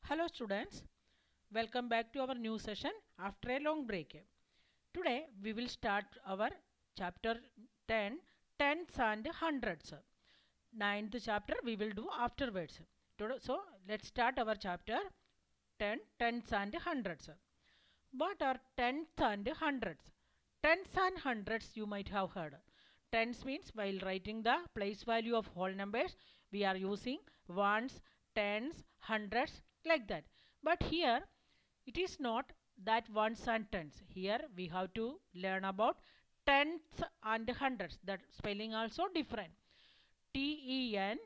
Hello students, welcome back to our new session after a long break. Today we will start our chapter 10, tens and hundreds. Ninth chapter we will do afterwards. So let's start our chapter 10, tens and hundreds. What are tens and hundreds? Tens and hundreds you might have heard. Tens means while writing the place value of whole numbers, we are using ones, tens, hundreds like that. But here it is not that ones and tens. Here we have to learn about tens and hundreds. That spelling also different. TENTHS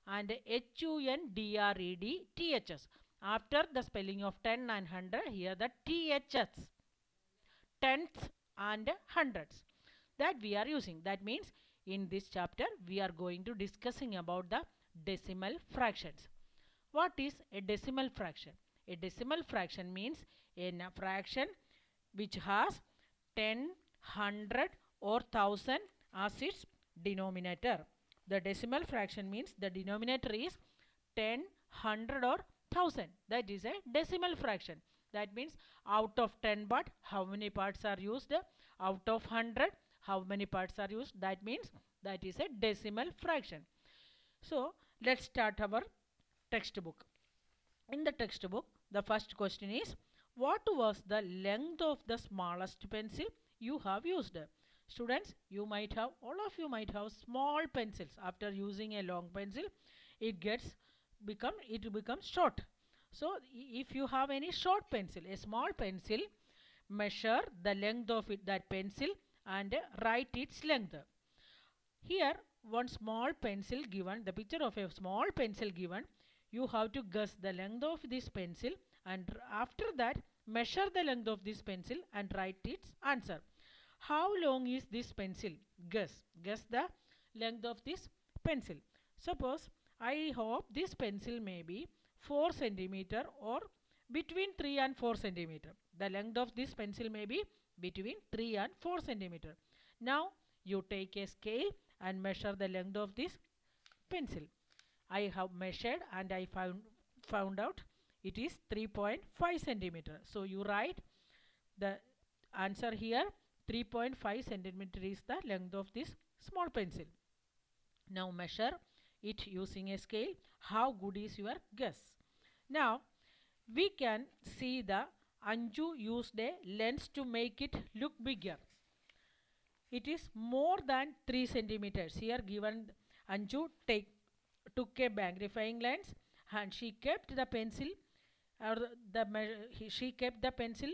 and HUNDREDTHS. After the spelling of 10 and 100, here the THS, tenths and hundreds, that we are using. That means in this chapter we are going to discussing about the decimal fractions. What is a decimal fraction? A decimal fraction means a fraction which has 10, 100 or 1000 as its denominator. The decimal fraction means the denominator is 10, 100 or 1000. That is a decimal fraction. That means out of 10 but how many parts are used? Out of 100 how many parts are used? That means that is a decimal fraction. So let's start our textbook. In the textbook, the first question is, what was the length of the smallest pencil you have used? Students, all of you might have small pencils. After using a long pencil, it becomes short. So if you have any short pencil, a small pencil, measure the length of that pencil and write its length. Here one small pencil given, the picture of a small pencil given. You have to guess the length of this pencil and after that measure the length of this pencil and write its answer. How long is this pencil? Guess the length of this pencil. Suppose I hope this pencil may be 4 centimeter or between 3 and 4 centimeter. The length of this pencil may be between 3 and 4 centimeter. Now you take a scale and measure the length of this pencil. I have measured and I found out it is 3.5 centimeter. So you write the answer here. 3.5 centimeter is the length of this small pencil. Now measure it using a scale. How good is your guess? Now we can see the Anju used a lens to make it look bigger. It is more than 3 centimeters. Here given Anju took a magnifying lens and she kept the pencil she kept the pencil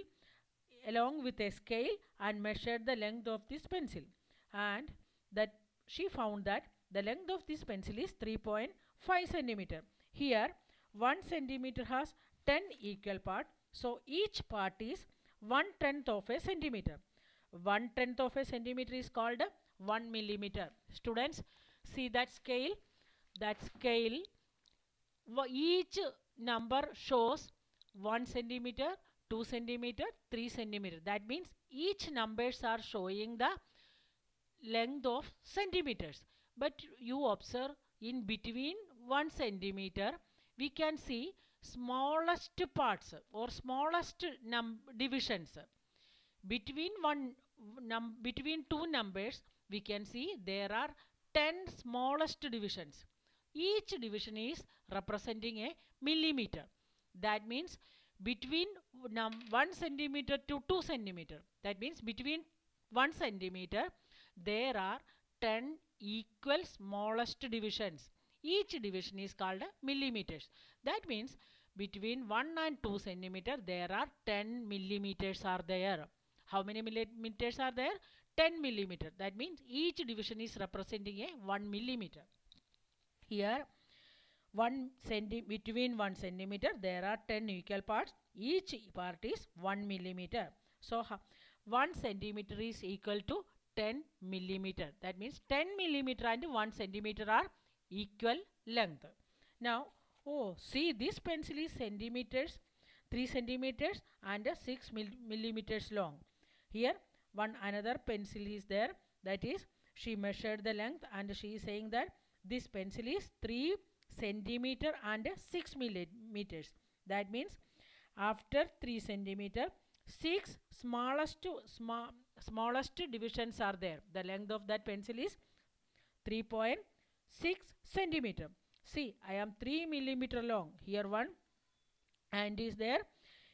along with a scale and measured the length of this pencil, and that she found that the length of this pencil is 3.5 centimeter. Here 1 centimeter has 10 equal parts, so each part is 1/10 of a centimeter. 1/10 of a centimeter is called 1 millimeter. Students, see that scale. That scale, each number shows 1 centimeter, 2 centimeter, 3 centimeter. That means each numbers are showing the length of centimeters. But you observe in between 1 centimeter, we can see smallest parts or smallest divisions. Between two numbers, we can see there are 10 smallest divisions. Each division is representing a millimeter. That means between 1 centimeter to 2 centimeter. That means between 1 centimeter there are 10 equal smallest divisions. Each division is called millimeters. That means between 1 and 2 centimeter there are 10 millimeters are there. How many millimeters are there? 10 millimeter. That means each division is representing a 1 millimeter. Here between 1 centimeter there are 10 equal parts. Each part is 1 millimeter. So 1 centimeter is equal to 10 millimeter. That means 10 millimeter and 1 centimeter are equal length. Now see, this pencil is centimeters, 3 centimeters and 6 millimeters long. Here another pencil is there, that is she measured the length and she is saying that this pencil is 3 centimeter and 6 meters. That means after 3 centimeter, 6 smallest divisions are there. The length of that pencil is 3.6 centimeter. See, I am 3 millimeter long. Here one and is there.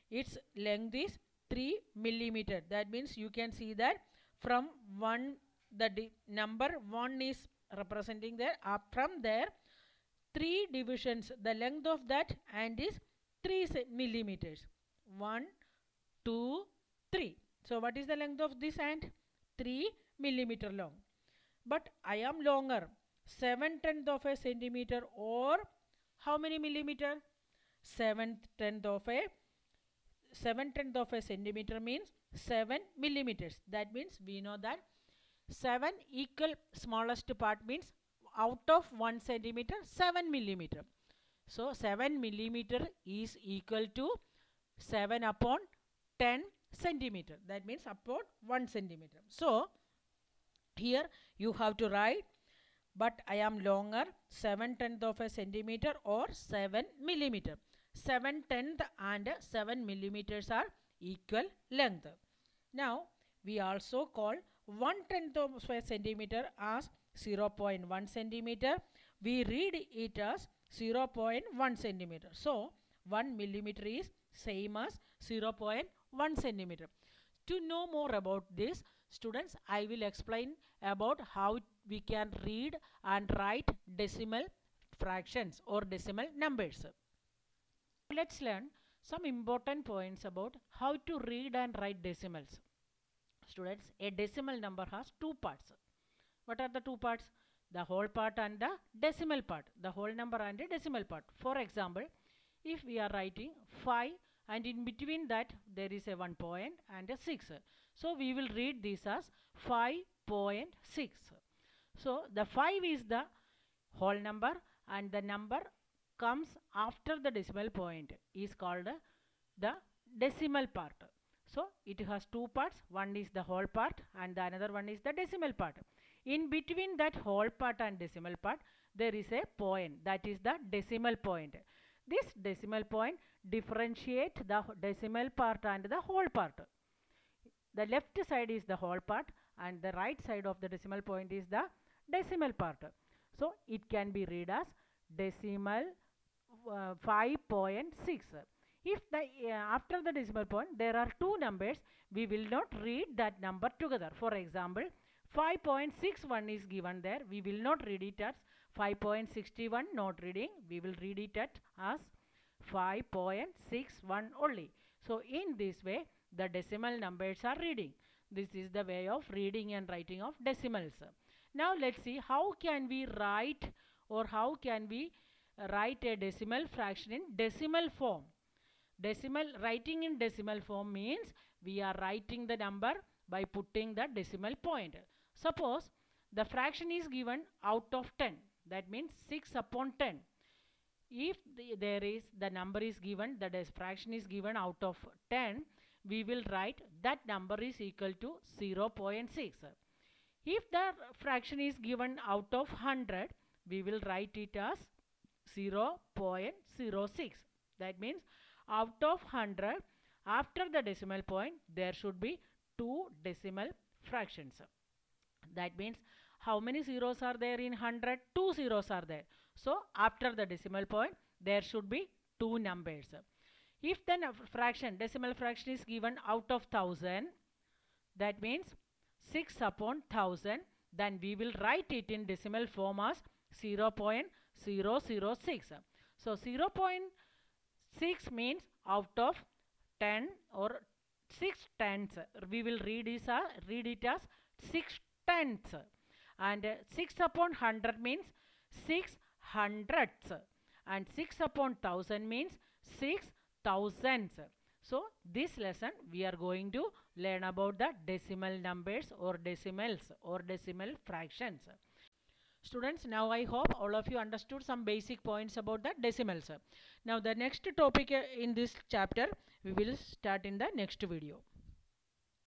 Its length is 3 millimeter. That means you can see that from 1, the number 1 is representing there. From there, 3 divisions. The length of that ant is 3 millimeters. 1, 2, 3. So what is the length of this ant? 3 millimeter long. But I am longer. 7/10 of a centimeter, or how many millimeter? 7/10 of a centimeter means 7 millimeters. That means we know that 7 equal smallest part means out of 1 centimeter 7 millimeter. So 7 millimeter is equal to 7 upon 10 centimeter. That means upon 1 centimeter. So here you have to write, but I am longer, 7/10 of a centimeter or 7 millimeter. 7/10 and 7 millimeters are equal length. Now we also call 1/10 of a centimeter as 0.1 centimeter. We read it as 0.1 centimeter. So 1 millimeter is same as 0.1 centimeter. To know more about this, students, I will explain about how we can read and write decimal fractions or decimal numbers. Let's learn some important points about how to read and write decimals. Students, a decimal number has two parts. What are the two parts? The whole part and the decimal part. The whole number and the decimal part. For example, if we are writing 5 and in between that there is a 1 point and a 6. So we will read this as 5.6. So the 5 is the whole number and the number comes after the decimal point is called the decimal part. So it has two parts. One is the whole part and the another one is the decimal part. In between that whole part and decimal part there is a point, that is the decimal point. This decimal point differentiate the decimal part and the whole part. The left side is the whole part and the right side of the decimal point is the decimal part. So it can be read as decimal 5.6. If the after the decimal point there are two numbers, we will not read that number together. For example, 5.61 is given there. We will not read it as 5.61, not reading. We will read it as 5.61 only. So in this way the decimal numbers are reading. This is the way of reading and writing of decimals. Now let's see how can we write or how can we write a decimal fraction in decimal form. Writing in decimal form means we are writing the number by putting the decimal point. Suppose the fraction is given out of 10. That means 6 upon 10. If the number is given, the fraction is given out of 10, we will write that number is equal to 0.6. If the fraction is given out of 100, we will write it as 0.06. That means out of 100, after the decimal point, there should be two decimal fractions. That means how many zeros are there in 100? Two zeros are there. So after the decimal point, there should be two numbers. If the decimal fraction is given out of 1000, that means 6 upon 1000, then we will write it in decimal form as 0.006. So 0.6 means out of 10 or 6 tenths. We will read it as 6 tenths. And 6 upon 100 means 6 hundredths. And 6 upon 1000 means 6 thousandths. So this lesson we are going to learn about the decimal numbers or decimals or decimal fractions. Students, now I hope all of you understood some basic points about the decimals. Now the next topic in this chapter we will start in the next video.